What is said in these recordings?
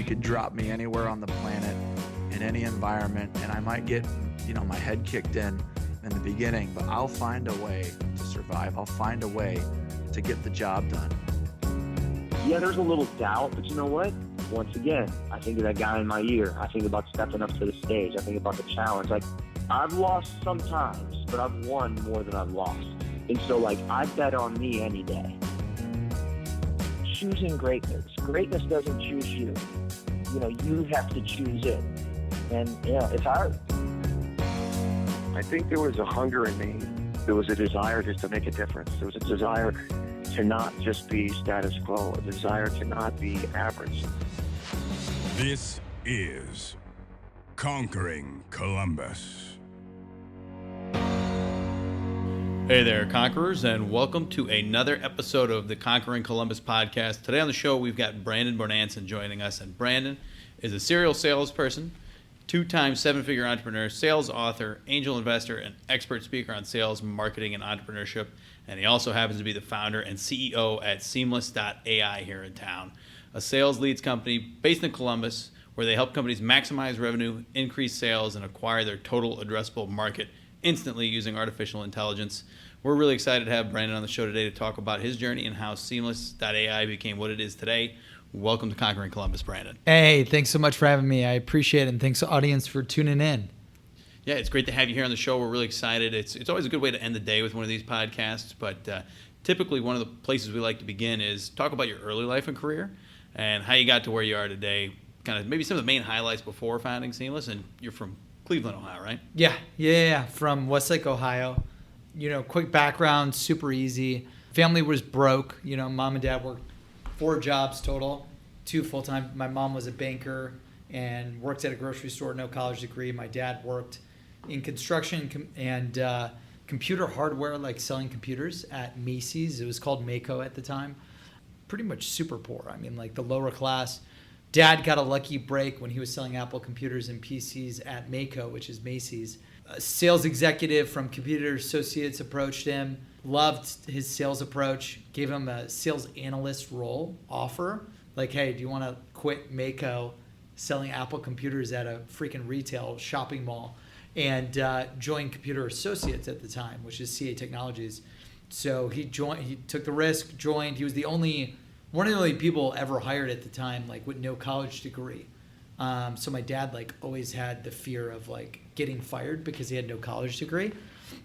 could drop me anywhere on the planet in any environment, and I might get, my head kicked in the beginning, but I'll find a way to survive. I'll find a way to get the job done. Yeah, there's a little doubt, but you know what? Once again, I think of that guy in my ear. I think about stepping up to the stage. I think about the challenge. Like, I've lost sometimes, but I've won more than I've lost. And so, I bet on me any day. Choosing greatness. Greatness doesn't choose you. You have to choose it. And, it's hard. I think there was a hunger in me. There was a desire just to make a difference. There was a desire to not just be status quo, a desire to not be average. This is Conquering Columbus. Hey there, Conquerors, and welcome to another episode of the Conquering Columbus podcast. Today on the show, we've got Brandon Bornancin joining us, and Brandon is a serial salesperson, two-time seven-figure entrepreneur, sales author, angel investor, and expert speaker on sales, marketing, and entrepreneurship. And he also happens to be the founder and CEO at Seamless.ai here in town, a sales leads company based in Columbus where they help companies maximize revenue, increase sales, and acquire their total addressable market instantly using artificial intelligence. We're really excited to have Brandon on the show today to talk about his journey and how Seamless.ai became what it is today. Welcome to Conquering Columbus, Brandon. Hey, thanks so much for having me. I appreciate it, and thanks to audience for tuning in. Yeah, it's great to have you here on the show. We're really excited. It's always a good way to end the day with one of these podcasts, but typically one of the places we like to begin is talk about your early life and career and how you got to where you are today, kind of maybe some of the main highlights before founding Seamless. And you're from Cleveland, Ohio, right? Yeah, from Westlake, Ohio. Quick background, super easy. Family was broke. Mom and dad worked 4 jobs total, 2 full-time. My mom was a banker and worked at a grocery store, no college degree. My dad worked in construction and computer hardware, like selling computers at Macy's. It was called Mako at the time. Pretty much super poor. I mean, like the lower class. Dad got a lucky break when he was selling Apple computers and PCs at Mako, which is Macy's. A sales executive from Computer Associates approached him, loved his sales approach, gave him a sales analyst role offer. Like, hey, do you want to quit Mako selling Apple computers at a freaking retail shopping mall and join Computer Associates at the time, which is CA Technologies. So he took the risk, joined. He was one of the only people ever hired at the time, like with no college degree. So my dad always had the fear of getting fired because he had no college degree,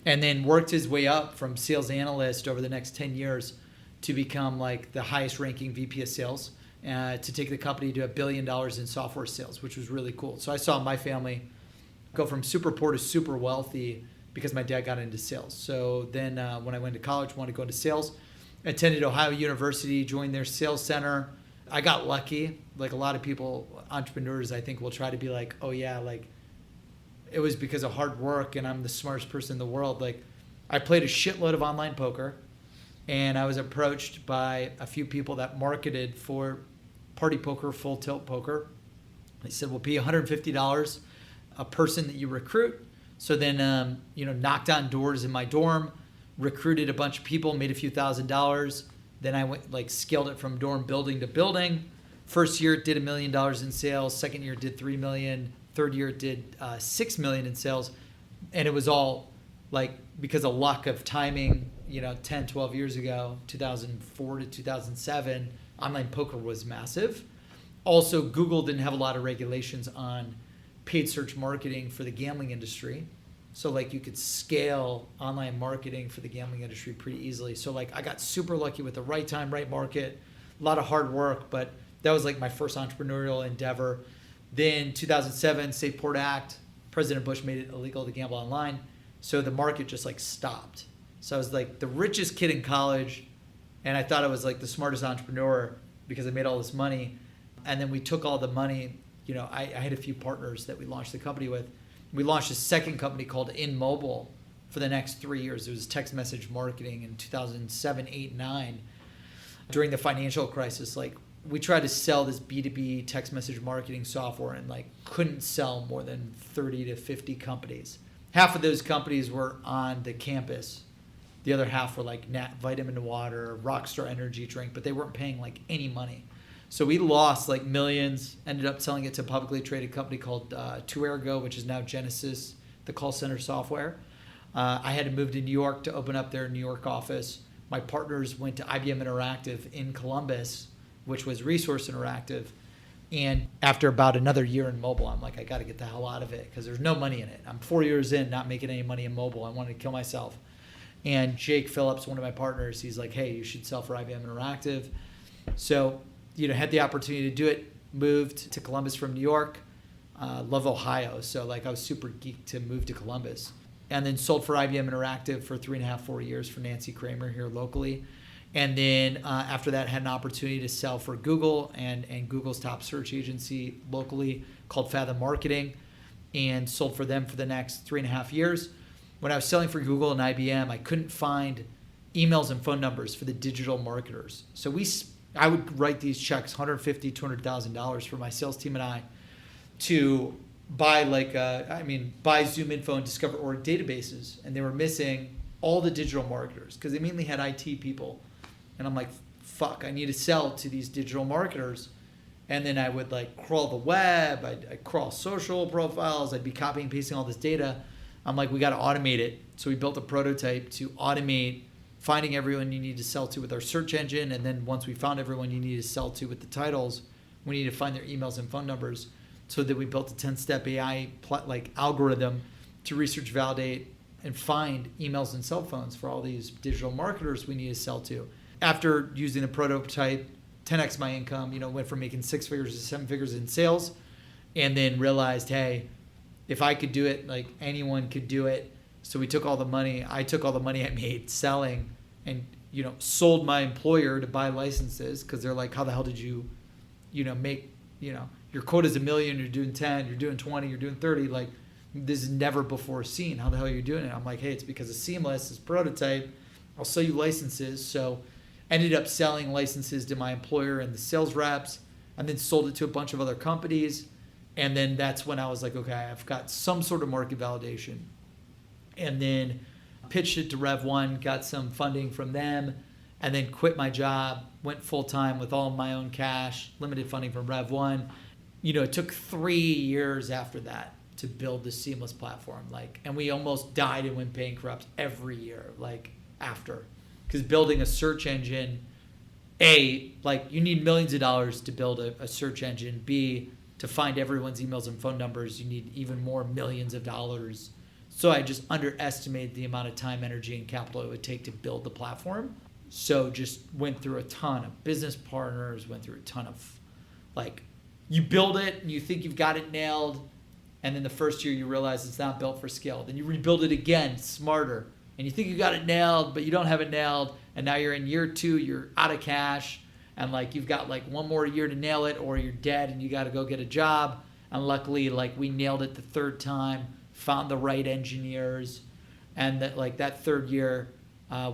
and then worked his way up from sales analyst over the next 10 years to become the highest ranking VP of sales, to take the company to $1 billion in software sales, which was really cool. So I saw my family go from super poor to super wealthy because my dad got into sales. So then when I went to college, wanted to go into sales, attended Ohio University, joined their sales center. I got lucky. Like a lot of people, entrepreneurs, I think will try to be like, oh yeah, it was because of hard work and I'm the smartest person in the world. I played a shitload of online poker, and I was approached by a few people that marketed for party poker, full tilt poker. They said, we'll pay $150 a person that you recruit. So then, knocked on doors in my dorm, recruited a bunch of people, made a few $1,000s. Then I went scaled it from dorm building to building. First year it did $1 million in sales. Second year it did $3 million. Third year it did $6 million in sales. And it was all because of luck of timing, 10, 12 years ago, 2004 to 2007, online poker was massive. Also, Google didn't have a lot of regulations on paid search marketing for the gambling industry. So you could scale online marketing for the gambling industry pretty easily. So I got super lucky with the right time, right market, a lot of hard work, but that was my first entrepreneurial endeavor. Then 2007, SafePort Act, President Bush made it illegal to gamble online. So the market just stopped. So I was the richest kid in college, and I thought I was the smartest entrepreneur because I made all this money. And then we took all the money. I had a few partners that we launched the company with. We launched a second company called InMobile for the next 3 years. It was text message marketing in 2007, 8, 9. During the financial crisis, we tried to sell this B2B text message marketing software and couldn't sell more than 30 to 50 companies. Half of those companies were on the campus. The other half were Vitamin Water, Rockstar Energy Drink, but they weren't paying any money. So we lost like millions, ended up selling it to a publicly traded company called Tuergo, which is now Genesis, the call center software. I had to move to New York to open up their New York office. My partners went to IBM Interactive in Columbus, which was Resource Interactive. And after about another year in mobile, I'm like, I got to get the hell out of it because there's no money in it. I'm 4 years in, not making any money in mobile. I wanted to kill myself. And Jake Phillips, one of my partners, he's like, hey, you should sell for IBM Interactive. So, had the opportunity to do it, moved to Columbus from New York, love Ohio. So like I was super geeked to move to Columbus, and then sold for IBM Interactive for 3.5, 4 years for Nancy Kramer here locally. And then after that, had an opportunity to sell for Google and Google's top search agency locally called Fathom Marketing, and sold for them for the next 3.5 years. When I was selling for Google and IBM, I couldn't find emails and phone numbers for the digital marketers. So I would write these checks, $150,000, $200,000 for my sales team and I to buy buy Zoom Info and Discover Org databases, and they were missing all the digital marketers because they mainly had IT people. And I'm like, fuck, I need to sell to these digital marketers. And then I would like crawl the web, I'd crawl social profiles, I'd be copying and pasting all this data. I'm like, we got to automate it. So we built a prototype to automate finding everyone you need to sell to with our search engine. And then once we found everyone you need to sell to with the titles, we need to find their emails and phone numbers, so that we built a 10-step AI algorithm to research, validate, and find emails and cell phones for all these digital marketers we need to sell to. After using the prototype, 10x my income, went from making 6 figures to 7 figures in sales, and then realized, hey, if I could do it, like anyone could do it. So we took all the money. I took all the money I made selling and, sold my employer to buy licenses, because they're like, how the hell did you, make, your quota's $1 million, you're doing 10, you're doing 20, you're doing 30. Like, this is never before seen. How the hell are you doing it? I'm like, hey, it's because of Seamless, this prototype. I'll sell you licenses. So ended up selling licenses to my employer and the sales reps, and then sold it to a bunch of other companies. And then that's when I was like, okay, I've got some sort of market validation. And then pitched it to Rev1, got some funding from them, and then quit my job, went full-time with all my own cash, limited funding from Rev1. It took 3 years after that to build the Seamless platform. And we almost died and went bankrupt every year, after. Because building a search engine, A, you need millions of dollars to build a search engine. B, to find everyone's emails and phone numbers, you need even more millions of dollars. So I just underestimated the amount of time, energy, and capital it would take to build the platform. So just went through a ton of business partners, went through a ton of, you build it and you think you've got it nailed, and then the first year you realize it's not built for scale. Then you rebuild it again, smarter, and you think you got it nailed, but you don't have it nailed, and now you're in year 2, you're out of cash, and you've got 1 more year to nail it, or you're dead and you got to go get a job. And luckily, we nailed it the 3rd time, found the right engineers, and that that 3rd year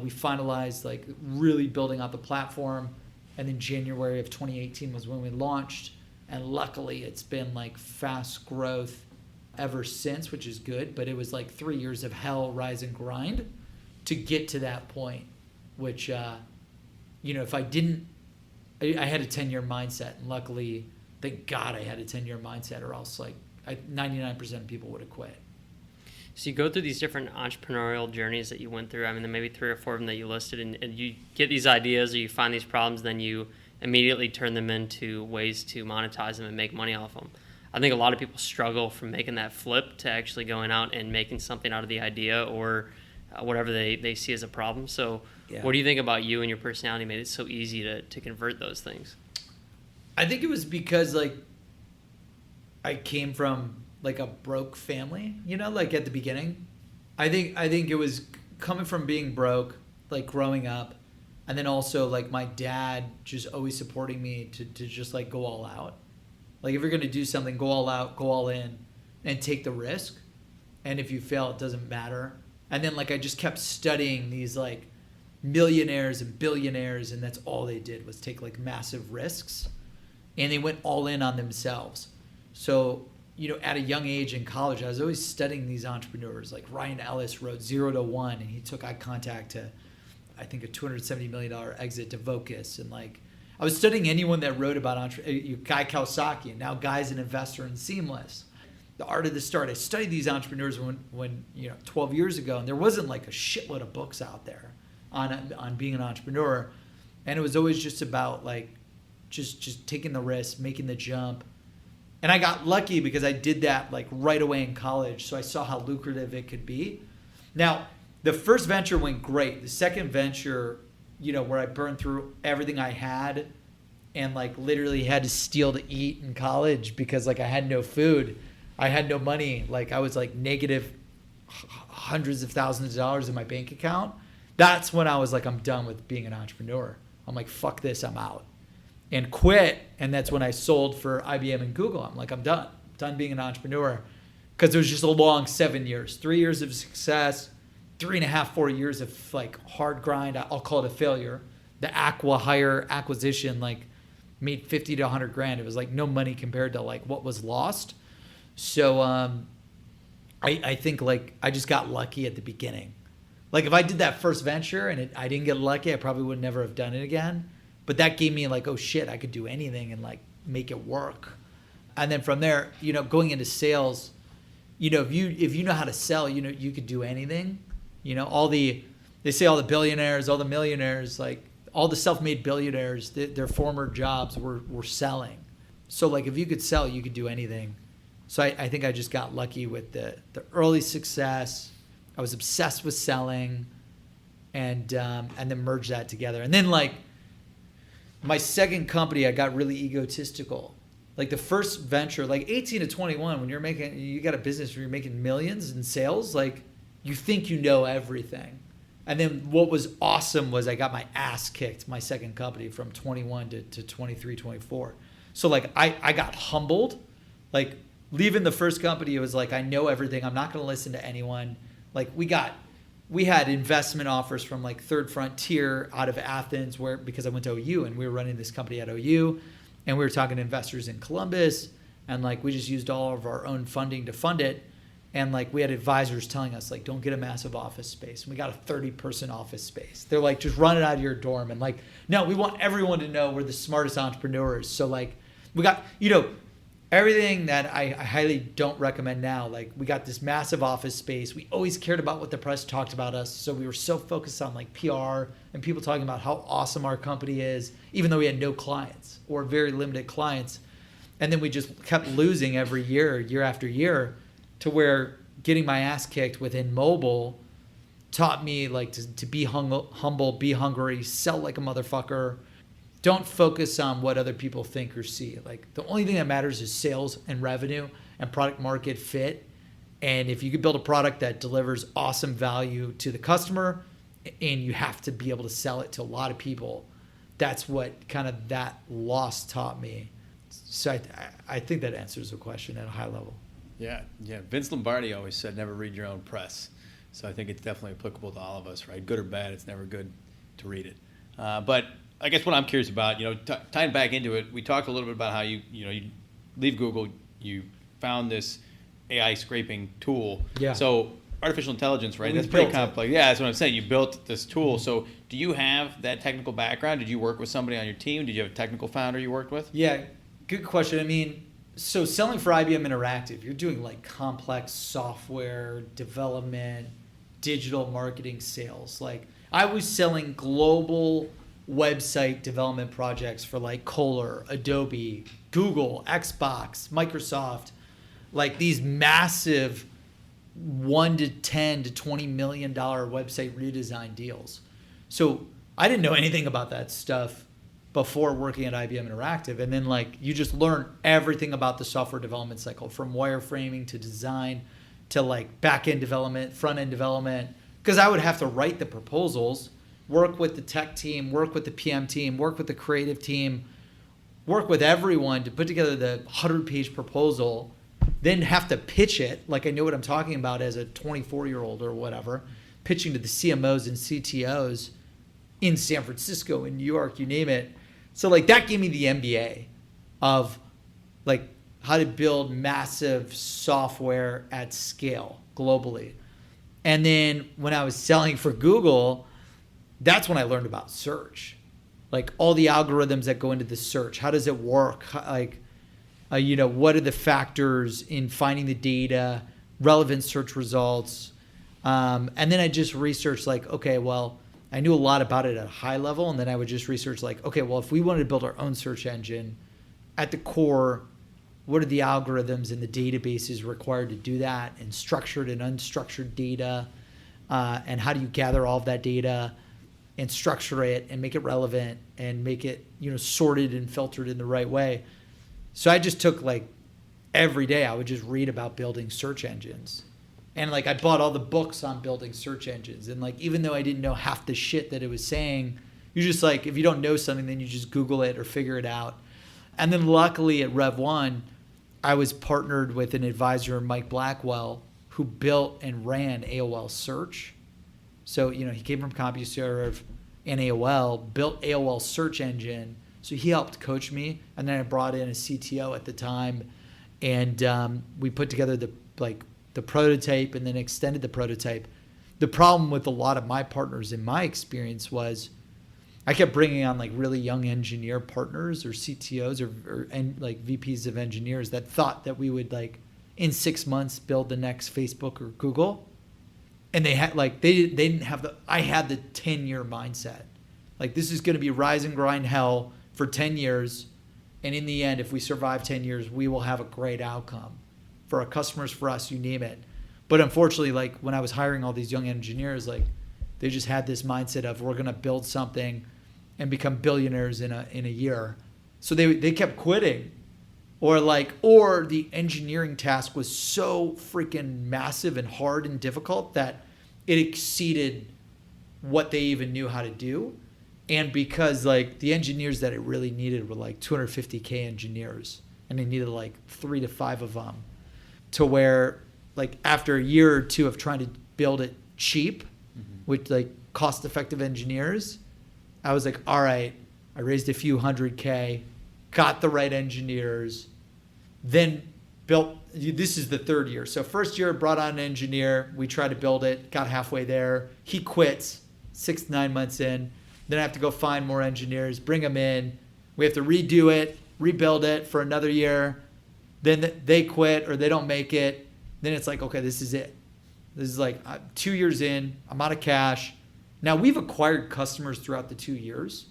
we finalized really building out the platform. And then January of 2018 was when we launched, and luckily it's been fast growth ever since, which is good. But it was 3 years of hell, rise and grind to get to that point, which if I didn't, I had a 10-year mindset, and luckily, thank God I had a 10-year mindset, or else 99% of people would have quit. So you go through these different entrepreneurial journeys that you went through. I mean, there may be 3 or 4 of them that you listed, and you get these ideas or you find these problems, then you immediately turn them into ways to monetize them and make money off them. I think a lot of people struggle from making that flip to actually going out and making something out of the idea or whatever they see as a problem. So What do you think about you and your personality made it so easy to convert those things? I think it was because I came from a broke family, at the beginning. I think it was coming from being broke, growing up, and then also my dad just always supporting me to just go all out. If you're going to do something, go all out, go all in, and take the risk. And if you fail, it doesn't matter. And then I just kept studying these millionaires and billionaires, and that's all they did was take massive risks, and they went all in on themselves. So at a young age in college, I was always studying these entrepreneurs. Ryan Ellis wrote 0 to 1, and he took eye contact to, I think, a $270 million exit to Vocus. And I was studying anyone that wrote about Guy Kawasaki, and now Guy's an investor in Seamless. The Art of the Start. I studied these entrepreneurs when 12 years ago, and there wasn't like a shitload of books out there on being an entrepreneur, and it was always just about like just taking the risk, making the jump. And I got lucky because I did that like right away in college, so I saw how lucrative it could be. Now, the first venture went great. The second venture, where I burned through everything I had and like literally had to steal to eat in college because like I had no food. I had no money. Like I was like negative hundreds of thousands of dollars in my bank account. That's when I was like, I'm done with being an entrepreneur. I'm like, fuck this, I'm out. And quit. And that's when I sold for IBM and Google. I'm like, I'm done being an entrepreneur. Because it was just a long 7 years, 3 years of success, 3.5, 4 years of like hard grind. I'll call it a failure. The Acqui-Hire acquisition like made 50 to 100 grand. It was like no money compared to like what was lost. So I think like I just got lucky at the beginning. Like if I did that first venture and I didn't get lucky, I probably would never have done it again. But that gave me like, oh shit, I could do anything and like make it work. And then from there, going into sales, if you know how to sell, you could do anything. They say all the billionaires, all the millionaires, like all the self-made billionaires, their former jobs were selling. So like if you could sell, you could do anything. So I think I just got lucky with the early success. I was obsessed with selling, and then merged that together. And then like my second company, I got really egotistical. Like the first venture, like 18 to 21, when you got a business where you're making millions in sales, like you think you know everything. And then what was awesome was I got my ass kicked, my second company, from 21 to 23, 24. So like I got humbled. Like leaving the first company, it was like, I know everything. I'm not going to listen to anyone. Like we had investment offers from like Third Frontier out of Athens because I went to OU and we were running this company at OU, and we were talking to investors in Columbus, and like we just used all of our own funding to fund it. And like we had advisors telling us like, don't get a massive office space. And we got a 30-person office space. They're like, just run it out of your dorm. And like, no, we want everyone to know we're the smartest entrepreneurs. So like we got, everything that I highly don't recommend now. Like we got this massive office space. We always cared about what the press talked about us. So we were so focused on like PR and people talking about how awesome our company is, even though we had no clients or very limited clients. And then we just kept losing every year after year, to where getting my ass kicked within mobile taught me like to be humble, be hungry, sell like a motherfucker. Don't focus on what other people think or see. Like the only thing that matters is sales and revenue and product market fit. And if you could build a product that delivers awesome value to the customer, and you have to be able to sell it to a lot of people, that's what kind of that loss taught me. So I think that answers the question at a high level. Yeah. Vince Lombardi always said, never read your own press. So I think it's definitely applicable to all of us, right? Good or bad, it's never good to read it. But I guess what I'm curious about, tying back into it, we talked a little bit about how you leave Google, you found this AI scraping tool. Yeah. So artificial intelligence, right? We That's pretty built it. complex. Yeah, that's what I'm saying. You built this tool. So do you have that technical background? Did you work with somebody on your team? Did you have a technical founder you worked with? Yeah, good question. I mean, so selling for IBM Interactive, you're doing like complex software development, digital marketing sales. Like I was selling global website development projects for like Kohler, Adobe, Google, Xbox, Microsoft, like these massive $1 to $10 to $20 million website redesign deals. So I didn't know anything about that stuff before working at IBM Interactive. And then like you just learn everything about the software development cycle, from wireframing to design to like back-end development, front-end development. Because I would have to write the proposals, work with the tech team, work with the PM team, work with the creative team, work with everyone to put together the 100-page proposal, then have to pitch it like I know what I'm talking about as a 24-year-old or whatever, pitching to the CMOs and CTOs in San Francisco, in New York, you name it. So like that gave me the MBA of like how to build massive software at scale globally. And then when I was selling for Google, that's when I learned about search. like all the algorithms that go into the search. How does it work? What are the factors in finding the data, relevant search results? And then I just researched like, okay, well, I knew a lot about it at a high level. And then I would just research like, okay, well, if we wanted to build our own search engine at the core, what are the algorithms and the databases required to do that, and structured and unstructured data? And how do you gather all of that data and structure it and make it relevant and make it, sorted and filtered in the right way? So I just took like every day I would just read about building search engines. And like I bought all the books on building search engines. And like even though I didn't know half the shit that it was saying, you just like, if you don't know something, then you just Google it or figure it out. And then luckily at Rev1, I was partnered with an advisor, Mike Blackwell, who built and ran AOL Search. So, he came from CompuServe and AOL, built AOL Search Engine. So he helped coach me. And then I brought in a CTO at the time. And we put together the prototype and then extended the prototype. The problem with a lot of my partners in my experience was I kept bringing on like really young engineer partners or CTOs or like VPs of engineers that thought that we would like in 6 months build the next Facebook or Google. And they had like, they didn't have I had the 10-year mindset. Like this is going to be rise and grind hell for 10 years. And in the end, if we survive 10 years, we will have a great outcome for our customers, for us, you name it. But unfortunately, like when I was hiring all these young engineers, like they just had this mindset of we're going to build something and become billionaires in a year. So they kept quitting. Or the engineering task was so freaking massive and hard and difficult that it exceeded what they even knew how to do. And because like the engineers that it really needed were like 250K engineers, and they needed like 3 to 5 of them, to where like after a year or two of trying to build it cheap with like cost-effective engineers, I was like, all right, I raised a few $100K, got the right engineers, then built, this is the third year. So first year, brought on an engineer. We tried to build it, got halfway there. He quits 6 to 9 months in. Then I have to go find more engineers, bring them in. We have to redo it, rebuild it for another year. Then they quit or they don't make it. Then it's like, okay, this is it. This is like 2 years in, I'm out of cash. Now we've acquired customers throughout the 2 years.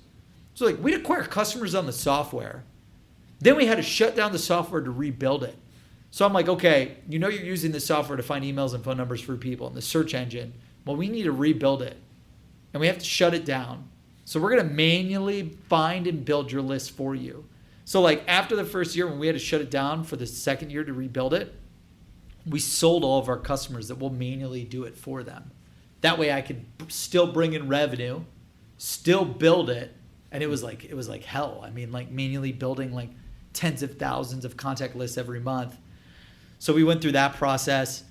So like we'd acquire customers on the software. Then we had to shut down the software to rebuild it. So I'm like, okay, you're using the software to find emails and phone numbers for people in the search engine. Well, we need to rebuild it. And we have to shut it down. So we're going to manually find and build your list for you. So like after the first year when we had to shut it down for the second year to rebuild it, we sold all of our customers that will manually do it for them. That way I could still bring in revenue, still build it. And it was like hell. I mean, like manually building like tens of thousands of contact lists every month. So we went through that process.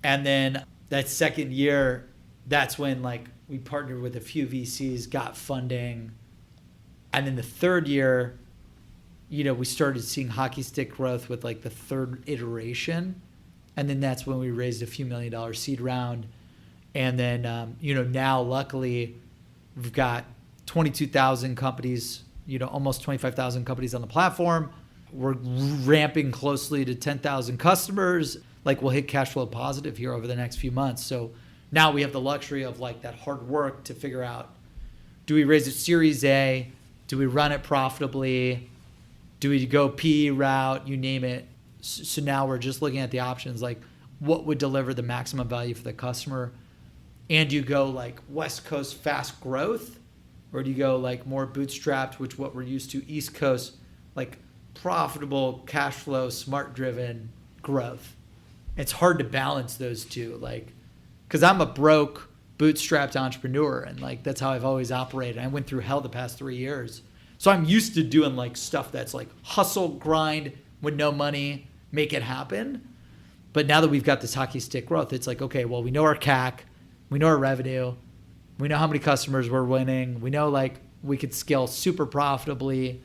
And then that second year, that's when like we partnered with a few VCs, got funding. And then the third year, we started seeing hockey stick growth with like the third iteration. And then that's when we raised a few $1 million seed round. And then, now luckily we've got 22,000 companies, almost 25,000 companies on the platform. We're ramping closely to 10,000 customers. Like we'll hit cash flow positive here over the next few months. So now we have the luxury of like that hard work to figure out, do we raise a Series A? Do we run it profitably? Do we go PE route? You name it. So now we're just looking at the options, like what would deliver the maximum value for the customer? And do you go like West Coast fast growth? Or do you go like more bootstrapped, which what we're used to, East Coast, like profitable, cash flow, smart driven growth? It's hard to balance those two, like, because I'm a broke, bootstrapped entrepreneur, and like that's how I've always operated. I went through hell the past 3 years. So I'm used to doing like stuff that's like hustle, grind with no money, make it happen. But now that we've got this hockey stick growth, it's like, okay, well, we know our CAC, we know our revenue, we know how many customers we're winning, we know like we could scale super profitably.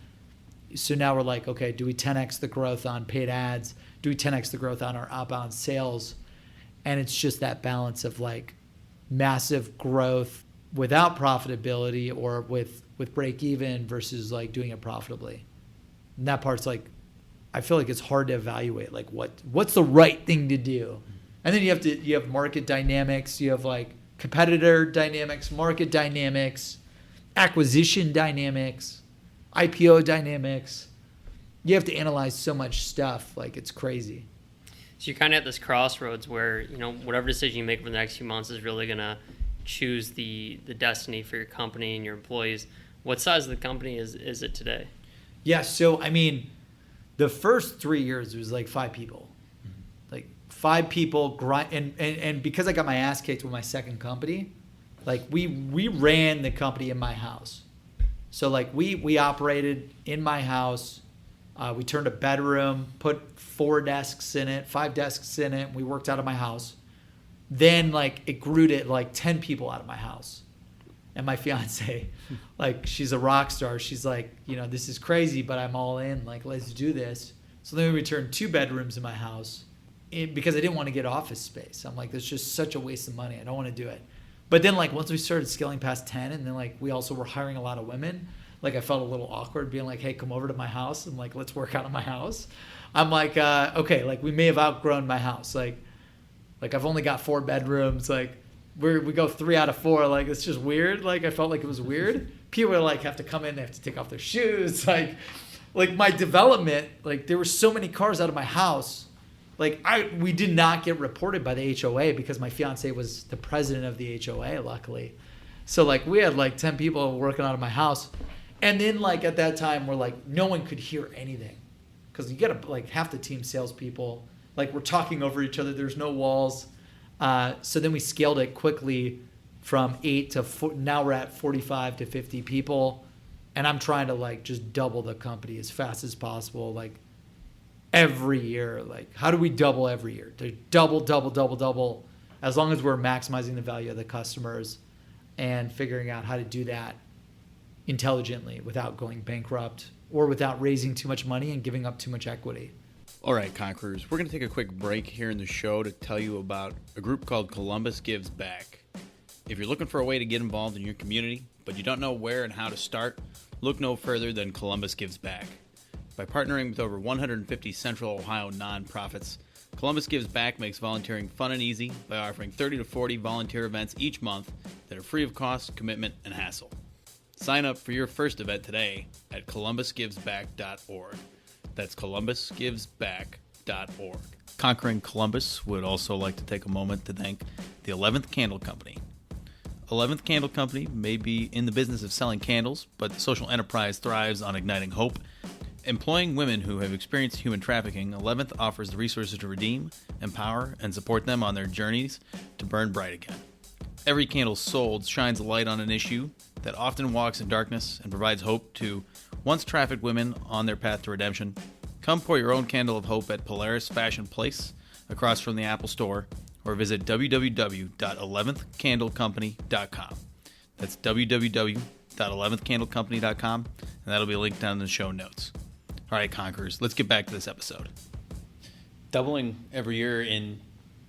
So now we're like, okay, do we 10x the growth on paid ads? Do we 10x the growth on our outbound sales? And it's just that balance of like massive growth without profitability or with break even versus like doing it profitably. And that part's like, I feel like it's hard to evaluate like what's the right thing to do. And then you have market dynamics, you have like competitor dynamics, market dynamics, acquisition dynamics, IPO dynamics. You have to analyze so much stuff, like it's crazy. So you're kind of at this crossroads where, whatever decision you make for the next few months is really going to choose the destiny for your company and your employees. What size of the company is it today? Yeah, so I mean, the first 3 years it was like 5 people. Like 5 people grind, and because I got my ass kicked with my second company, like we ran the company in my house. So like we operated in my house. We turned a bedroom, put 4 desks in it, 5 desks in it. We worked out of my house. Then like it grew to like 10 people out of my house. And my fiance, like she's a rock star. She's like, this is crazy, but I'm all in. Like, let's do this. So then we returned 2 bedrooms in my house because I didn't want to get office space. I'm like, that's just such a waste of money. I don't want to do it. But then like once we started scaling past 10, and then like we also were hiring a lot of women, like I felt a little awkward being like, hey, come over to my house and like let's work out of my house. I'm like, okay, like we may have outgrown my house. Like I've only got 4 bedrooms. Like we go 3 out of 4. Like it's just weird. Like I felt like it was weird. People like have to come in, they have to take off their shoes. Like my development, like there were so many cars out of my house. Like we did not get reported by the HOA because my fiance was the president of the HOA, luckily. So like we had like 10 people working out of my house. And then like at that time we're like, no one could hear anything. Because you get like half the team salespeople, like we're talking over each other. There's no walls. So then we scaled it quickly from 8 to 4. Now we're at 45 to 50 people. And I'm trying to like just double the company as fast as possible. Like every year, like how do we double every year? To double, as long as we're maximizing the value of the customers and figuring out how to do that intelligently without going bankrupt or without raising too much money and giving up too much equity. All right, Conquerors, we're going to take a quick break here in the show to tell you about a group called Columbus Gives Back. If you're looking for a way to get involved in your community, but you don't know where and how to start, look no further than Columbus Gives Back. By partnering with over 150 Central Ohio nonprofits, Columbus Gives Back makes volunteering fun and easy by offering 30 to 40 volunteer events each month that are free of cost, commitment, and hassle. Sign up for your first event today at columbusgivesback.org. That's columbusgivesback.org. Conquering Columbus would also like to take a moment to thank the 11th Candle Company. 11th Candle Company may be in the business of selling candles, but the social enterprise thrives on igniting hope. Employing women who have experienced human trafficking, 11th offers the resources to redeem, empower, and support them on their journeys to burn bright again. Every candle sold shines a light on an issue that often walks in darkness and provides hope to once trafficked women on their path to redemption. Come pour your own candle of hope at Polaris Fashion Place across from the Apple Store, or visit www.11thcandlecompany.com. That's www.11thcandlecompany.com, and that'll be linked down in the show notes. All right, Conquerors, let's get back to this episode. Doubling every year in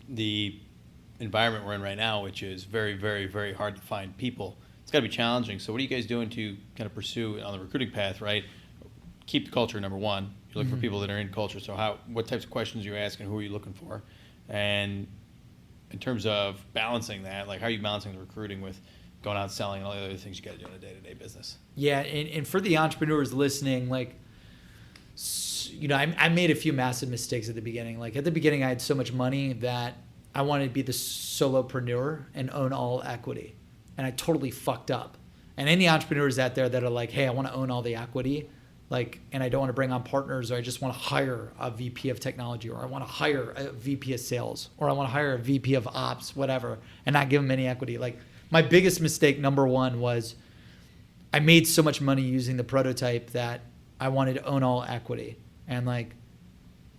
the environment we're in right now, which is very, very, very hard to find people, it's got to be challenging. So what are you guys doing to kind of pursue on the recruiting path, right? Keep the culture, number one. You're looking for people that are in culture. So what types of questions are you asking? Who are you looking for? And in terms of balancing that, like how are you balancing the recruiting with going out selling and all the other things you got to do in a day-to-day business? Yeah, and for the entrepreneurs listening, like, I made a few massive mistakes at the beginning. Like at the beginning, I had so much money that I wanted to be the solopreneur and own all equity. And I totally fucked up. And any entrepreneurs out there that are like, hey, I want to own all the equity, like, and I don't want to bring on partners, or I just want to hire a VP of technology, or I want to hire a VP of sales, or I want to hire a VP of ops, whatever, and not give them any equity. Like my biggest mistake, number one, was I made so much money using the prototype that I wanted to own all equity. And like,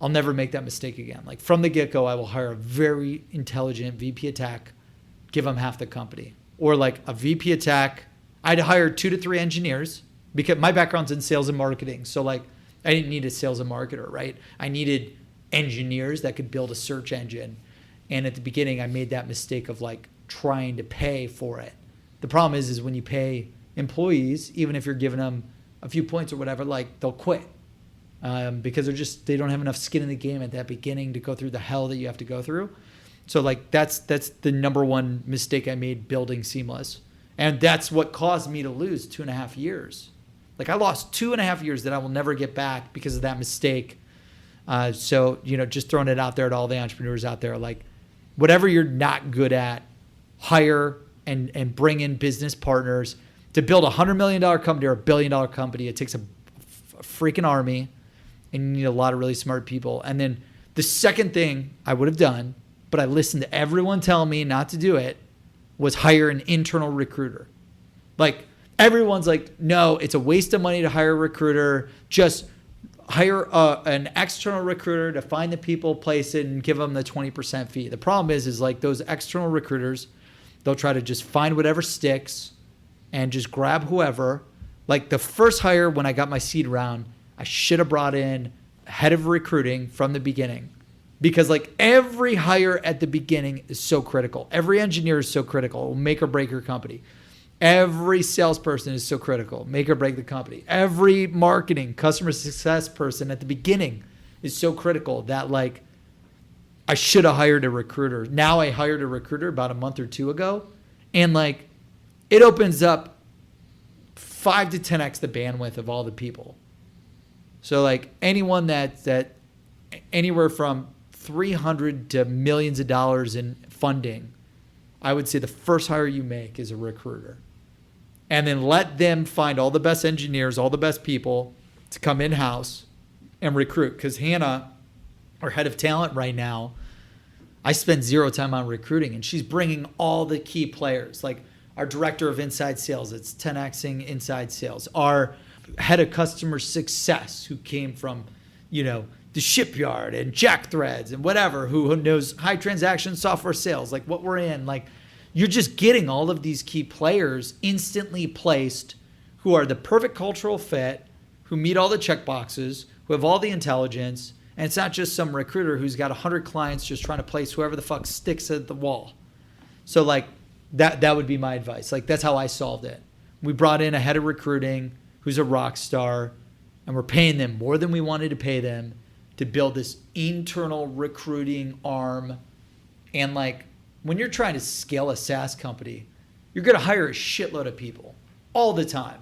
I'll never make that mistake again. Like from the get-go, I will hire a very intelligent VP of tech, give them half the company. Or like a VP of tech, I'd hire 2 to 3 engineers because my background's in sales and marketing. So like I didn't need a sales and marketer, right? I needed engineers that could build a search engine. And at the beginning, I made that mistake of like trying to pay for it. The problem is when you pay employees, even if you're giving them a few points or whatever, like they'll quit because they don't have enough skin in the game at that beginning to go through the hell that you have to go through. So like that's the number one mistake I made building Seamless. And that's what caused me to lose 2.5 years. Like I lost 2.5 years that I will never get back because of that mistake. So, just throwing it out there to all the entrepreneurs out there, like whatever you're not good at, hire and bring in business partners. To build a $100 million company or a $1 billion company, it takes a freaking army, and you need a lot of really smart people. And then the second thing I would have done, but I listened to everyone tell me not to do it, was hire an internal recruiter. Like everyone's like, no, it's a waste of money to hire a recruiter. Just hire an external recruiter to find the people, place it, and give them the 20% fee. The problem is like those external recruiters, they'll try to just find whatever sticks and just grab whoever. Like the first hire when I got my seed round, I should have brought in head of recruiting from the beginning, because like every hire at the beginning is so critical. Every engineer is so critical. It will make or break your company. Every salesperson is so critical, make or break the company. Every marketing, customer success person at the beginning is so critical that like I should have hired a recruiter. Now I hired a recruiter about a month or two ago, and like it opens up 5 to 10x the bandwidth of all the people. So like anyone that anywhere from 300 to millions of dollars in funding, I would say the first hire you make is a recruiter. And then let them find all the best engineers, all the best people to come in-house and recruit. Because Hannah, our head of talent right now, I spend 0 time on recruiting, and she's bringing all the key players. Like our director of inside sales, it's 10xing inside sales. Our head of customer success, who came from, the shipyard and Jack Threads and whatever, who knows high transaction software sales, like what we're in. Like you're just getting all of these key players instantly placed who are the perfect cultural fit, who meet all the check boxes, who have all the intelligence. And it's not just some recruiter who's got 100 clients just trying to place whoever the fuck sticks at the wall. So like that would be my advice. Like that's how I solved it. We brought in a head of recruiting who's a rock star, and we're paying them more than we wanted to pay them to build this internal recruiting arm. And like when you're trying to scale a SaaS company, you're going to hire a shitload of people all the time.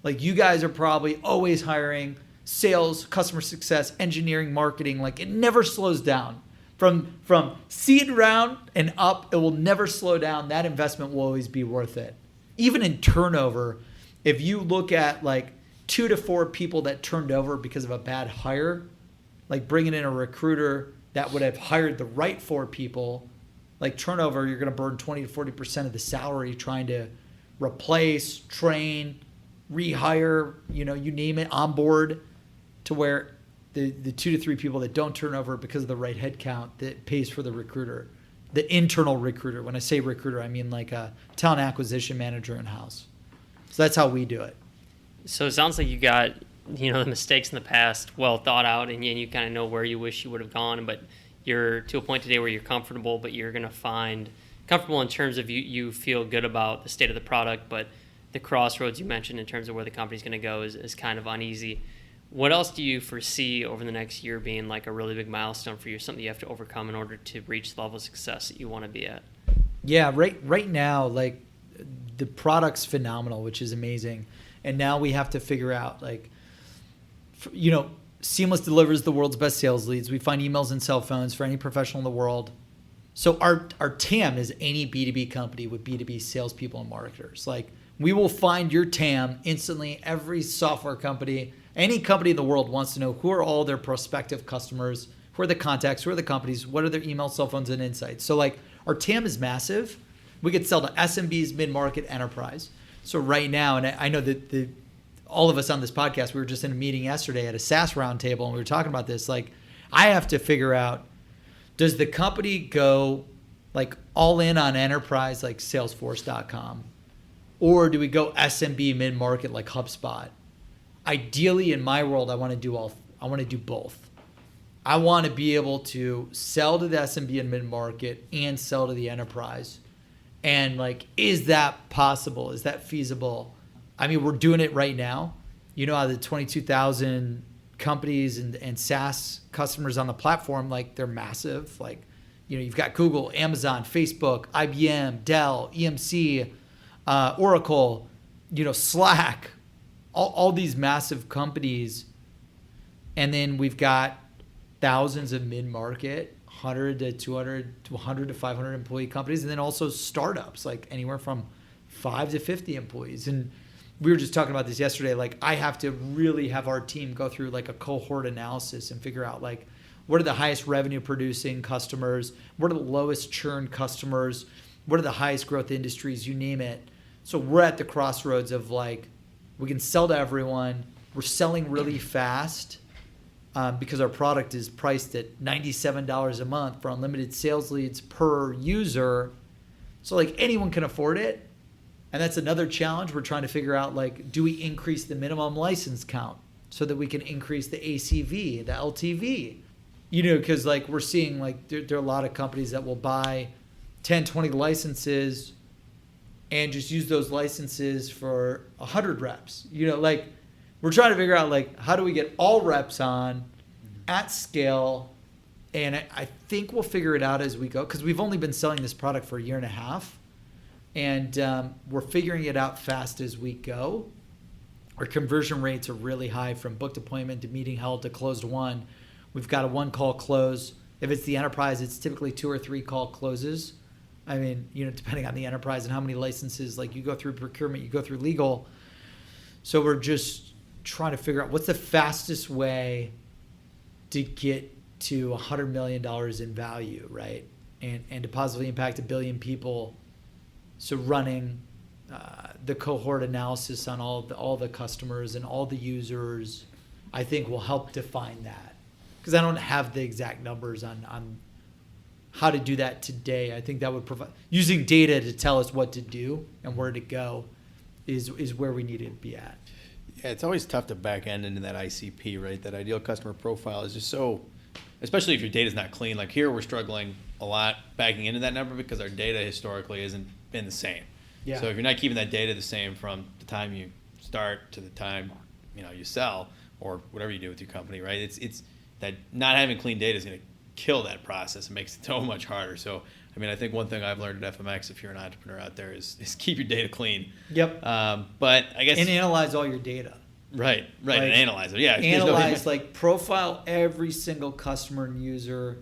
Like you guys are probably always hiring sales, customer success, engineering, marketing. Like it never slows down. From seed round and up, it will never slow down. That investment will always be worth it. Even in turnover, if you look at like 2 to 4 people that turned over because of a bad hire, like bringing in a recruiter that would have hired the right 4 people, like turnover, you're going to burn 20 to 40% of the salary trying to replace, train, rehire, you name it, onboard, to where the 2 to 3 people that don't turn over because of the right head count that pays for the recruiter, the internal recruiter. When I say recruiter, I mean like a talent acquisition manager in-house. So that's how we do it. So it sounds like you got, the mistakes in the past well thought out, and you kind of know where you wish you would have gone, but you're to a point today where you're comfortable, but you're going to find comfortable in terms of you feel good about the state of the product, but the crossroads you mentioned in terms of where the company's going to go is kind of uneasy. What else do you foresee over the next year being like a really big milestone for you, something you have to overcome in order to reach the level of success that you want to be at? Yeah, right now, like the product's phenomenal, which is amazing. And now we have to figure out like, Seamless delivers the world's best sales leads. We find emails and cell phones for any professional in the world. So our TAM is any B2B company with B2B salespeople and marketers. Like we will find your TAM instantly. Every software company, any company in the world wants to know who are all their prospective customers, who are the contacts, who are the companies, what are their email, cell phones, and insights. So like our TAM is massive. We could sell to SMBs, mid-market, enterprise. So right now, and I know that all of us on this podcast, we were just in a meeting yesterday at a SaaS roundtable, and we were talking about this. Like, I have to figure out, does the company go like all in on enterprise like Salesforce.com, or do we go SMB mid-market like HubSpot? Ideally, in my world, I want to do both. I want to be able to sell to the SMB and mid-market and sell to the enterprise. And like, is that possible? Is that feasible? I mean, we're doing it right now. Out of the 22,000 companies and SaaS customers on the platform, like they're massive. Like, you've got Google, Amazon, Facebook, IBM, Dell, EMC, Oracle, Slack, all these massive companies. And then we've got thousands of mid-market, 100 to 200 to 100 to 500 employee companies, and then also startups, like anywhere from 5 to 50 employees. And we were just talking about this yesterday. Like, I have to really have our team go through like a cohort analysis and figure out like, what are the highest revenue producing customers? What are the lowest churn customers? What are the highest growth industries? You name it. So we're at the crossroads of like, we can sell to everyone. We're selling really fast because our product is priced at $97 a month for unlimited sales leads per user. So like anyone can afford it. And that's another challenge. We're trying to figure out like, do we increase the minimum license count so that we can increase the ACV, the LTV? Because like we're seeing like there are a lot of companies that will buy 10, 20 licenses and just use those licenses for 100 reps. Like we're trying to figure out like, how do we get all reps on at scale? And I think we'll figure it out as we go, because we've only been selling this product for a year and a half. And we're figuring it out fast as we go. Our conversion rates are really high from booked appointment to meeting held to closed one. We've got a 1-call close. If it's the enterprise, it's typically 2 or 3 call closes. I mean, depending on the enterprise and how many licenses, like you go through procurement, you go through legal. So we're just trying to figure out what's the fastest way to get to $100 million in value, right? And to positively impact 1 billion people. So running the cohort analysis on all the customers and all the users, I think will help define that. Because I don't have the exact numbers on how to do that today. I think that would provide, using data to tell us what to do and where to go is where we need to be at. Yeah, it's always tough to back end into that ICP, right? That ideal customer profile is just so, especially if your data's not clean. Like here, we're struggling a lot backing into that number because our data historically hasn't been the same. Yeah. So if you're not keeping that data the same from the time you start to the time you sell or whatever you do with your company, right? It's that not having clean data is going to kill that process and makes it so much harder. So I mean, I think one thing I've learned at FMX, if you're an entrepreneur out there, is keep your data clean. Yep. But I guess, and analyze all your data. Right, Like, and analyze it. Yeah. Analyze, like profile every single customer and user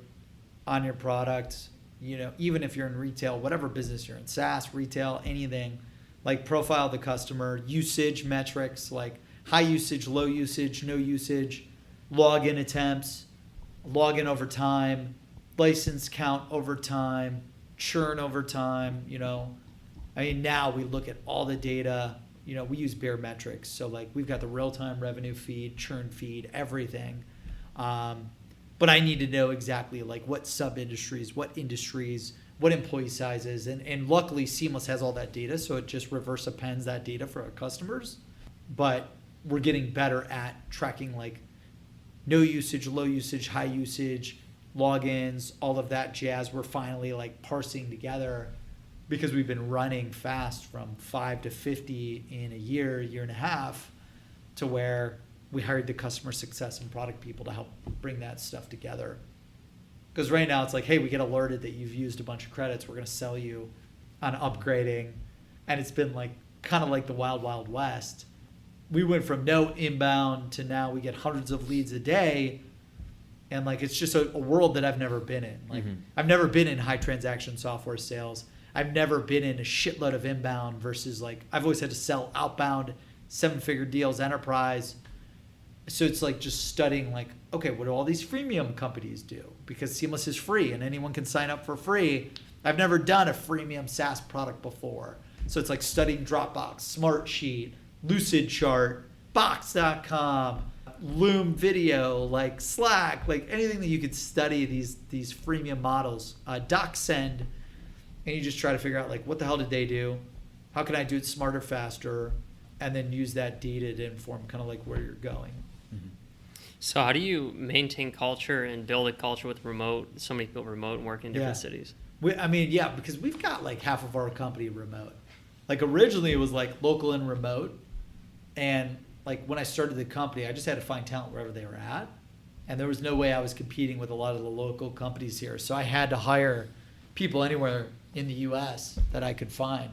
on your product. Even if you're in retail, whatever business you're in, SaaS, retail, anything, like profile the customer, usage metrics, like high usage, low usage, no usage, login attempts, login over time, license count over time, churn over time. I mean, now we look at all the data. We use bare metrics. So like we've got the real-time revenue feed, churn feed, everything. But I need to know exactly like what sub-industries, what industries, what employee sizes. And luckily Seamless has all that data. So it just reverse appends that data for our customers. But we're getting better at tracking like no usage, low usage, high usage, logins, all of that jazz. We're finally like parsing together because we've been running fast from 5 to 50 in a year and a half, to where we hired the customer success and product people to help bring that stuff together. Because right now it's like, hey, we get alerted that you've used a bunch of credits. We're going to sell you on upgrading. And it's been like kind of like the wild, wild west. We went from no inbound to now we get hundreds of leads a day. And like, it's just a world that I've never been in. Like I've never been in high transaction software sales. I've never been in a shitload of inbound versus like, I've always had to sell outbound, 7-figure deals, enterprise. So it's like just studying like, okay, what do all these freemium companies do? Because Seamless is free and anyone can sign up for free. I've never done a freemium SaaS product before. So it's like studying Dropbox, Smartsheet, Lucidchart, Box.com, Loom Video, like Slack, like anything that you could study these freemium models, DocSend, and you just try to figure out like, what the hell did they do? How can I do it smarter, faster? And then use that data to inform kind of like where you're going. So how do you maintain culture and build a culture with so many people remote and working in different cities? Because we've got like half of our company remote. Like originally it was like local and remote. And like when I started the company, I just had to find talent wherever they were at. And there was no way I was competing with a lot of the local companies here. So I had to hire people anywhere in the US that I could find.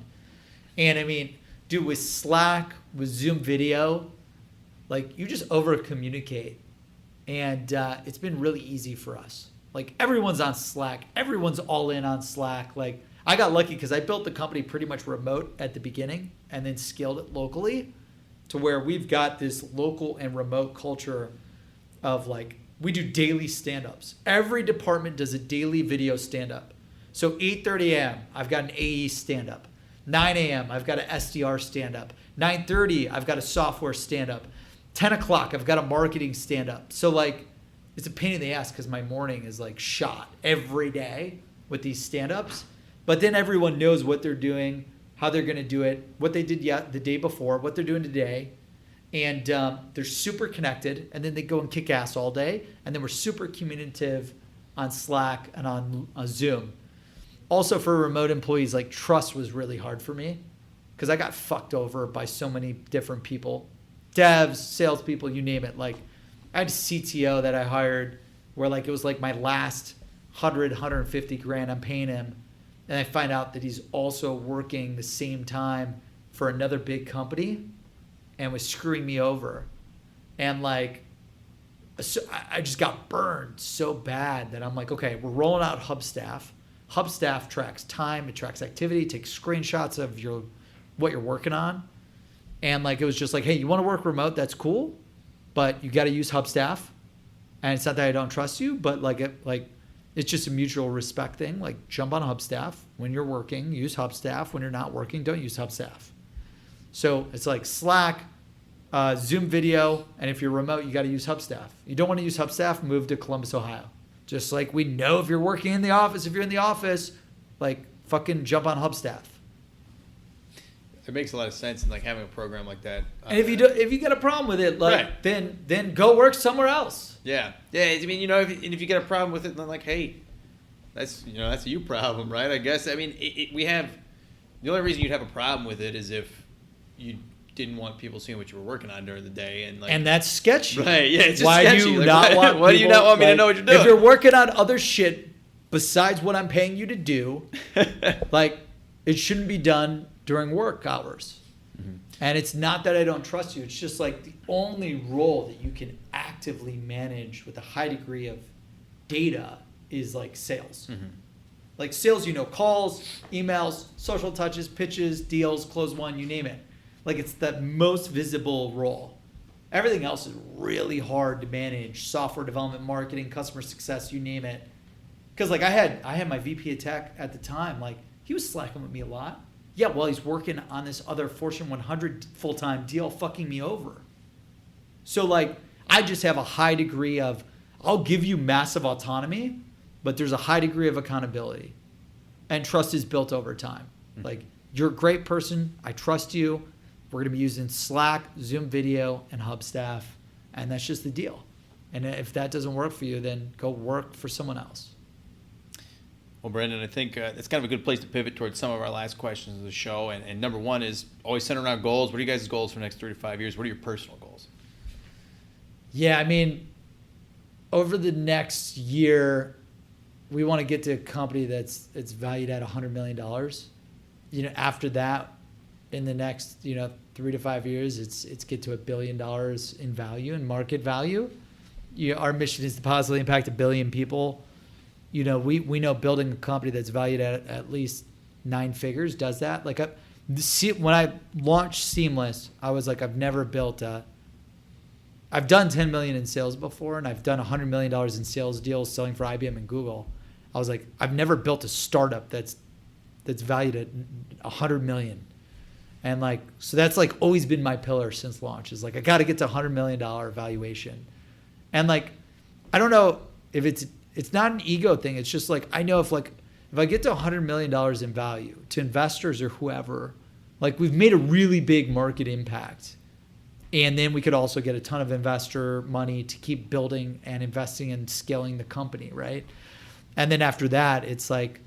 And I mean, dude, with Slack, with Zoom video, like you just over communicate. And it's been really easy for us. Like everyone's on Slack. Everyone's all in on Slack. Like I got lucky because I built the company pretty much remote at the beginning and then scaled it locally to where we've got this local and remote culture of like, we do daily stand-ups. Every department does a daily video stand-up. So 8:30 a.m., I've got an AE stand-up. 9 a.m., I've got an SDR stand-up. 9:30, I've got a software stand-up. 10 o'clock, I've got a marketing stand-up. So like, it's a pain in the ass because my morning is like shot every day with these stand-ups. But then everyone knows what they're doing, how they're going to do it, what they did the day before, what they're doing today. And they're super connected. And then they go and kick ass all day. And then we're super communicative on Slack and on Zoom. Also for remote employees, like trust was really hard for me because I got fucked over by so many different people. Devs, salespeople, you name it. Like I had a CTO that I hired where like it was like my last 150 grand I'm paying him. And I find out that he's also working the same time for another big company and was screwing me over. And like, so I just got burned so bad that I'm like, okay, we're rolling out Hubstaff. Hubstaff tracks time, it tracks activity, takes screenshots of what you're working on. And like, it was just like, hey, you want to work remote? That's cool, but you got to use Hubstaff. And it's not that I don't trust you, but it's just a mutual respect thing. Like jump on Hubstaff when you're working, use Hubstaff. When you're not working, don't use Hubstaff. So it's like Slack, Zoom video, and if you're remote, you got to use Hubstaff. You don't want to use Hubstaff, move to Columbus, Ohio. Just like we know if you're working in the office, if you're in the office, like fucking jump on Hubstaff. It makes a lot of sense in like having a program like that. And if you get a problem with it, like right. then go work somewhere else. Yeah. I mean, if you get a problem with it, then like, hey, that's a you problem, right? I guess. I mean, we have the only reason you'd have a problem with it is if you didn't want people seeing what you were working on during the day, and that's sketchy. Right? Yeah. It's just sketchy. Why do you not want me to know what you're doing? If you're working on other shit besides what I'm paying you to do, like it shouldn't be done during work hours. Mm-hmm. And it's not that I don't trust you. It's just like the only role that you can actively manage with a high degree of data is like sales. Mm-hmm. Like sales, calls, emails, social touches, pitches, deals, close one, you name it. Like it's the most visible role. Everything else is really hard to manage. Software development, marketing, customer success, you name it. Because like I had my VP of tech at the time, like he was slacking with me a lot. Yeah, well, he's working on this other Fortune 100 full-time deal fucking me over. So, like, I just have a high degree of, I'll give you massive autonomy, but there's a high degree of accountability. And trust is built over time. Mm-hmm. Like, you're a great person. I trust you. We're going to be using Slack, Zoom video, and Hubstaff. And that's just the deal. And if that doesn't work for you, then go work for someone else. Well, Brandon, I think it's kind of a good place to pivot towards some of our last questions of the show. And number one is always centered around goals. What are you guys' goals for the next 3 to 5 years? What are your personal goals? Yeah, I mean, over the next year, we want to get to a company that's valued at $100 million. After that, in the next 3 to 5 years, it's get to $1 billion in value, in market value. Our mission is to positively impact 1 billion people. We know building a company that's valued at least 9 figures does that. Like when I launched Seamless, I was like, I've done 10 million in sales before, and I've done $100 million in sales deals selling for IBM and Google. I was like, I've never built a startup that's valued at 100 million. And like, so that's like always been my pillar since launch is like, I got to get to $100 million valuation. And like, I don't know if it's not an ego thing. It's just like, I know if I get to $100 million in value to investors or whoever, like we've made a really big market impact. And then we could also get a ton of investor money to keep building and investing and scaling the company, right? And then after that, it's like,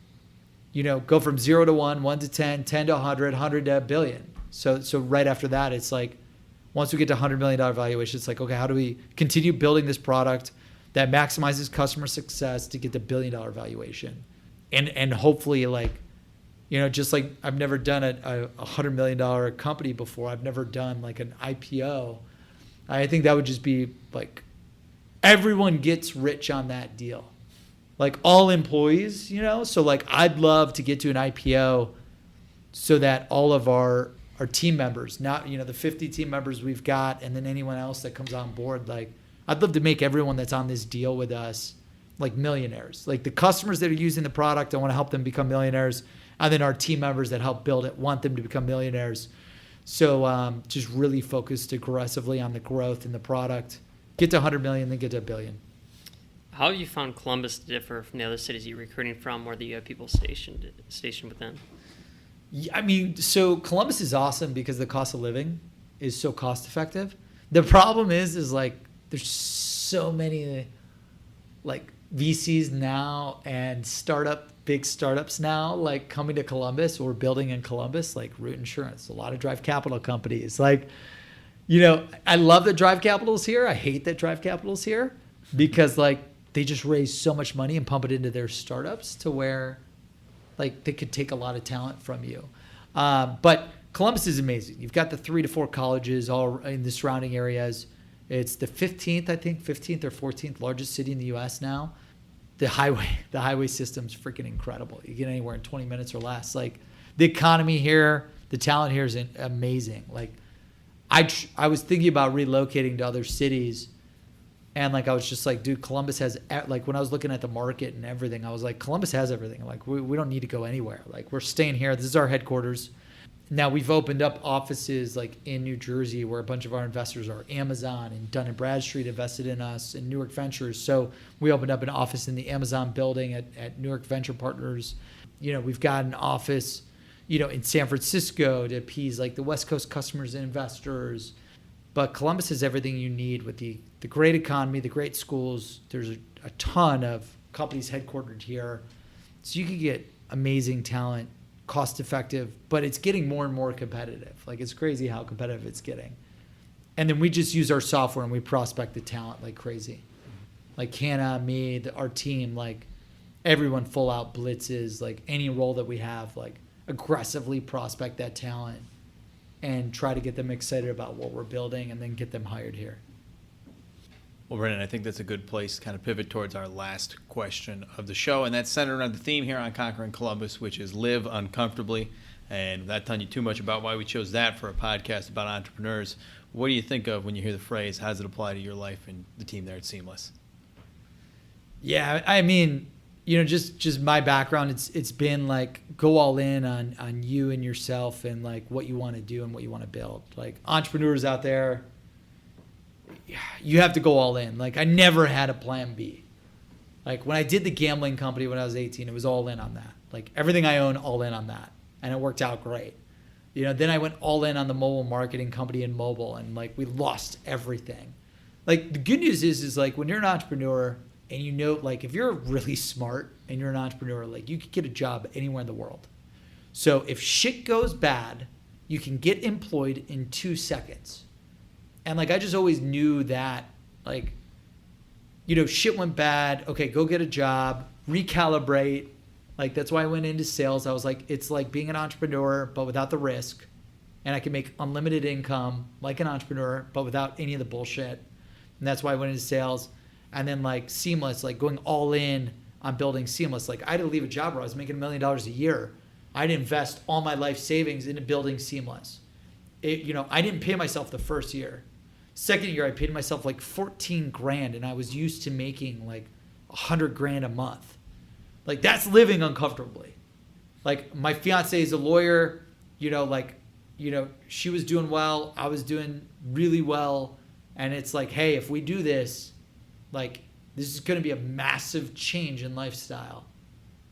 go from 0 to 1, 1 to 10, 10 to 100, 100 to a billion. So right after that, it's like, once we get to $100 million valuation, it's like, okay, how do we continue building this product that maximizes customer success to get the $1 billion valuation? And hopefully, like, just like I've never done a $100 million company before. I've never done like an IPO. I think that would just be like, everyone gets rich on that deal. Like all employees, so like I'd love to get to an IPO so that all of our team members, not, the 50 team members we've got, and then anyone else that comes on board, like I'd love to make everyone that's on this deal with us like millionaires. Like the customers that are using the product, I want to help them become millionaires. And then our team members that help build it want them to become millionaires. So just really focused aggressively on the growth in the product. Get to 100 million, then get to $1 billion. How have you found Columbus to differ from the other cities you're recruiting from, or that you have people stationed within? Yeah, I mean, so Columbus is awesome because the cost of living is so cost effective. The problem is like there's so many like VCs now and big startups now, like coming to Columbus or building in Columbus, like Root Insurance, a lot of Drive Capital companies. Like, I love that Drive Capital's here. I hate that Drive Capital's here because like they just raise so much money and pump it into their startups to where like they could take a lot of talent from you. But Columbus is amazing. You've got the 3 to 4 colleges all in the surrounding areas. It's the 15th or 14th largest city in the U.S. now. The highway system's freaking incredible. You get anywhere in 20 minutes or less. Like the economy here, the talent here is amazing. Like I was thinking about relocating to other cities, and like I was just like, dude, Columbus has, like when I was looking at the market and everything, I was like, Columbus has everything. Like we don't need to go anywhere. Like we're staying here. This is our headquarters. Now we've opened up offices like in New Jersey where a bunch of our investors are. Amazon and Dun & Bradstreet invested in us, and Newark Ventures. So we opened up an office in the Amazon building at Newark Venture Partners. We've got an office, in San Francisco to appease like the West Coast customers and investors. But Columbus has everything you need with the great economy, the great schools. There's a ton of companies headquartered here. So you can get amazing talent, cost effective, but it's getting more and more competitive. Like it's crazy how competitive it's getting. And then we just use our software and we prospect the talent like crazy. Like Hannah, me, our team, like everyone full out blitzes, like any role that we have, like aggressively prospect that talent and try to get them excited about what we're building and then get them hired here. Well, Brandon, I think that's a good place to kind of pivot towards our last question of the show, and that's centered around the theme here on Conquering Columbus, which is live uncomfortably. And without telling you too much about why we chose that for a podcast about entrepreneurs, what do you think of when you hear the phrase? How does it apply to your life and the team there at Seamless? Yeah, I mean, just my background, it's been like go all in on you and yourself and like what you want to do and what you want to build. Like entrepreneurs out there, you have to go all in. Like I never had a plan B. Like when I did the gambling company when I was 18, it was all in on that. Like everything I own, all in on that. And it worked out great. Then I went all in on the mobile marketing company in mobile, and like we lost everything. Like the good news is like when you're an entrepreneur and like if you're really smart and you're an entrepreneur, like you could get a job anywhere in the world. So if shit goes bad, you can get employed in 2 seconds. And like I just always knew that like, shit went bad. Okay, go get a job, recalibrate. Like that's why I went into sales. I was like, it's like being an entrepreneur, but without the risk. And I can make unlimited income like an entrepreneur, but without any of the bullshit. And that's why I went into sales. And then like Seamless, like going all in on building Seamless. Like I had to leave a job where I was making $1 million a year. I'd invest all my life savings into building Seamless. I didn't pay myself the first year. Second year, I paid myself like $14,000, and I was used to making like $100,000 a month. Like that's living uncomfortably. Like my fiance is a lawyer, she was doing well. I was doing really well. And it's like, hey, if we do this, like this is going to be a massive change in lifestyle.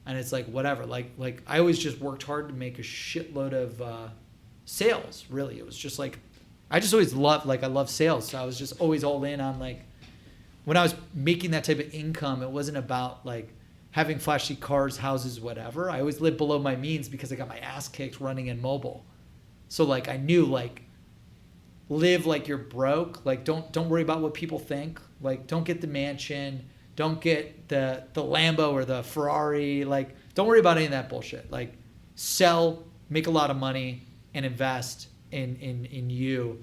And it's like, whatever. Like I always just worked hard to make a shitload of sales, really. It was just like, I just always loved, I love sales. So I was just always all in on like, when I was making that type of income, it wasn't about like having flashy cars, houses, whatever. I always lived below my means because I got my ass kicked running in mobile. So like I knew like live like you're broke. Like don't worry about what people think. Like don't get the mansion. Don't get the Lambo or the Ferrari. Like don't worry about any of that bullshit. Like sell, make a lot of money, and invest in you.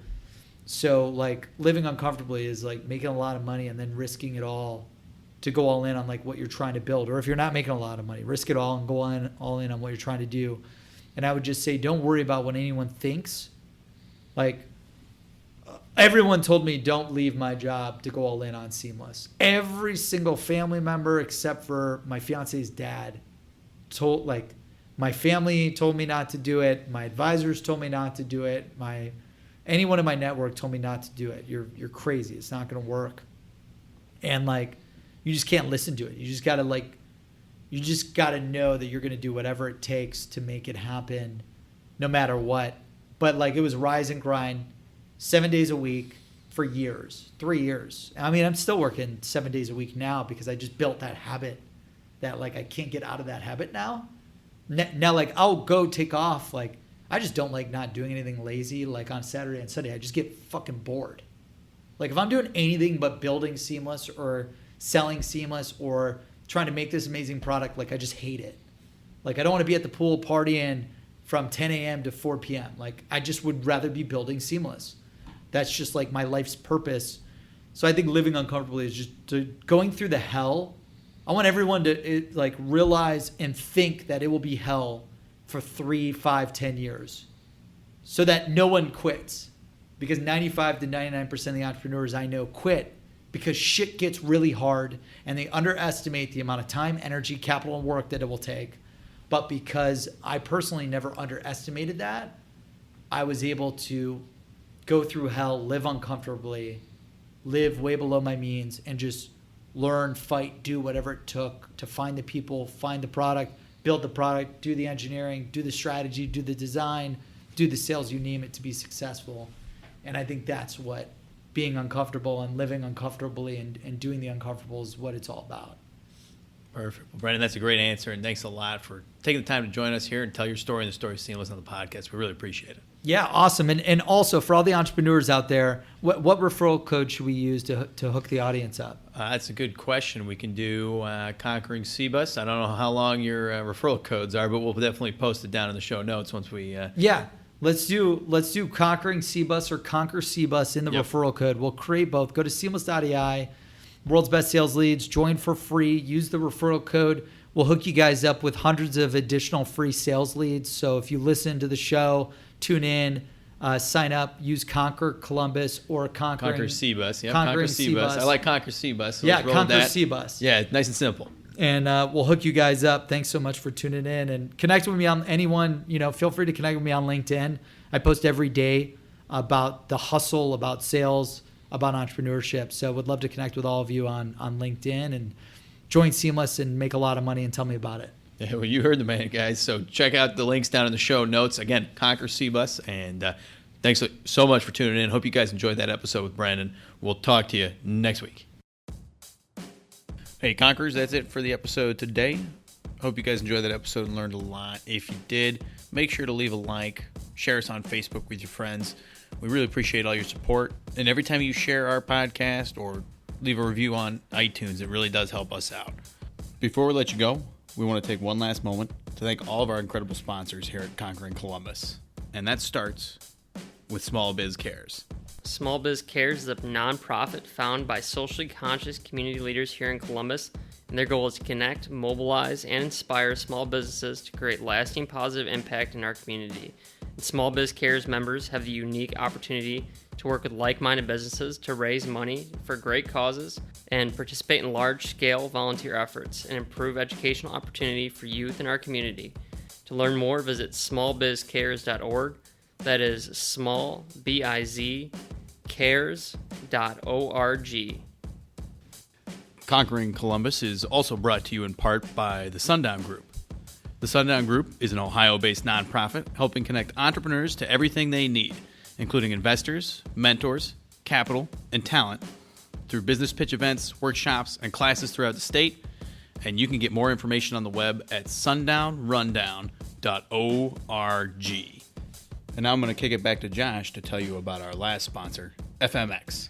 So like living uncomfortably is like making a lot of money and then risking it all to go all in on like what you're trying to build. Or if you're not making a lot of money, risk it all and go all in on what you're trying to do. And I would just say, don't worry about what anyone thinks. Like everyone told me don't leave my job to go all in on Seamless. Every single family member except for my fiance's dad told, like my family told me not to do it. My advisors told me not to do it. Anyone in my network told me not to do it. You're crazy. It's not going to work. And like, you just can't listen to it. You just got to know that you're going to do whatever it takes to make it happen no matter what. But like, it was rise and grind 7 days a week for years, 3 years. I mean, I'm still working 7 days a week now because I just built that habit that like, I can't get out of that habit now. Now, like I'll go take off. Like, I just don't like not doing anything lazy. Like on Saturday and Sunday, I just get fucking bored. Like if I'm doing anything but building Seamless or selling Seamless or trying to make this amazing product, like I just hate it. Like I don't want to be at the pool partying from 10 a.m. to 4 p.m. Like I just would rather be building Seamless. That's just like my life's purpose. So I think living uncomfortably is just going through the hell. I want everyone to like realize and think that it will be hell for 3, 5, 10 years so that no one quits, because 95 to 99% of the entrepreneurs I know quit because shit gets really hard and they underestimate the amount of time, energy, capital, and work that it will take. But because I personally never underestimated that, I was able to go through hell, live uncomfortably, live way below my means, and just learn, fight, do whatever it took to find the people, find the product, build the product, do the engineering, do the strategy, do the design, do the sales, you name it, to be successful. And I think that's what being uncomfortable and living uncomfortably and doing the uncomfortable is what it's all about. Perfect. Well, Brandon, that's a great answer, and thanks a lot for taking the time to join us here and tell your story and the story of Seamless on the podcast. We really appreciate it. Yeah, awesome. And also, for all the entrepreneurs out there, what referral code should we use to hook the audience up? That's a good question. We can do Conquering CBus. I don't know how long your referral codes are, but we'll definitely post it down in the show notes once we... Yeah. Let's do Conquering CBus or Conquer CBus in the referral code. We'll create both. Go to Seamless.ai, World's Best Sales Leads, join for free, use the referral code. We'll hook you guys up with hundreds of additional free sales leads. So if you listen to the show, tune in, sign up, use Conquer Columbus or Conquer CBus. Yeah, Conquer CBus. I like Conquer CBus. So yeah, Conquer CBus. Yeah, nice and simple. And we'll hook you guys up. Thanks so much for tuning in, and connect with me on anyone. Feel free to connect with me on LinkedIn. I post every day about the hustle, about sales, about entrepreneurship. So would love to connect with all of you on LinkedIn and join Seamless and make a lot of money and tell me about it. Yeah, well, you heard the man, guys. So check out the links down in the show notes. Again, Conquer CBus. And thanks so much for tuning in. Hope you guys enjoyed that episode with Brandon. We'll talk to you next week. Hey, Conquerors, that's it for the episode today. Hope you guys enjoyed that episode and learned a lot. If you did, make sure to leave a like, share us on Facebook with your friends. We really appreciate all your support. And every time you share our podcast or leave a review on iTunes, it really does help us out. Before we let you go, we want to take one last moment to thank all of our incredible sponsors here at Conquering Columbus. And that starts with Small Biz Cares. Small Biz Cares is a nonprofit founded by socially conscious community leaders here in Columbus, and their goal is to connect, mobilize, and inspire small businesses to create lasting positive impact in our community. And Small Biz Cares members have the unique opportunity to work with like-minded businesses to raise money for great causes and participate in large-scale volunteer efforts and improve educational opportunity for youth in our community. To learn more, visit smallbizcares.org. That is smallbiz cares.org. Conquering Columbus is also brought to you in part by the Sundown Group. The Sundown Group is an Ohio-based nonprofit helping connect entrepreneurs to everything they need, including investors, mentors, capital, and talent through business pitch events, workshops, and classes throughout the state. and you can get more information on the web at sundownrundown.org. And now I'm going to kick it back to Josh to tell you about our last sponsor, FMX.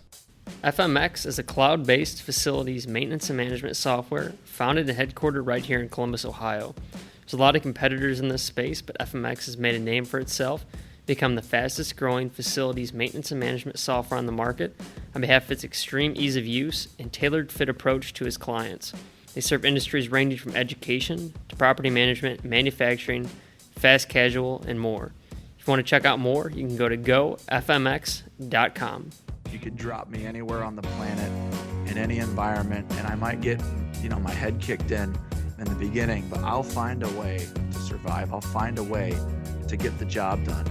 FMX is a cloud-based facilities maintenance and management software founded and headquartered right here in Columbus, Ohio. There's a lot of competitors in this space, but FMX has made a name for itself, become the fastest growing facilities maintenance and management software on the market on behalf of its extreme ease of use and tailored fit approach to its clients. They serve industries ranging from education to property management, manufacturing, fast casual, and more. If you want to check out more, you can go to gofmx.com. You could drop me anywhere on the planet in any environment, and I might get, my head kicked in the beginning, but I'll find a way to survive. I'll find a way to get the job done.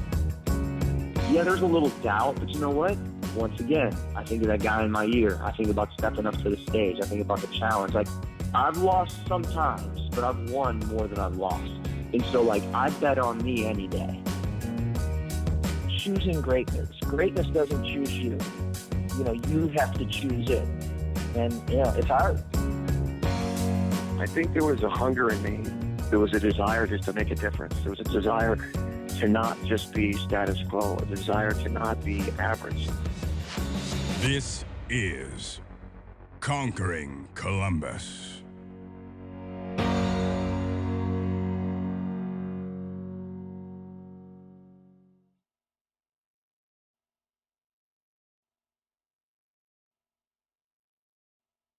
Yeah, there's a little doubt, but you know what? Once again, I think of that guy in my ear. I think about stepping up to the stage. I think about the challenge. Like, I've lost sometimes, but I've won more than I've lost. And so, I bet on me any day. Choosing greatness. Greatness doesn't choose you. You have to choose it. And, it's hard. I think there was a hunger in me. There was a desire just to make a difference. There was a desire to not just be status quo, a desire to not be average. This is Conquering Columbus.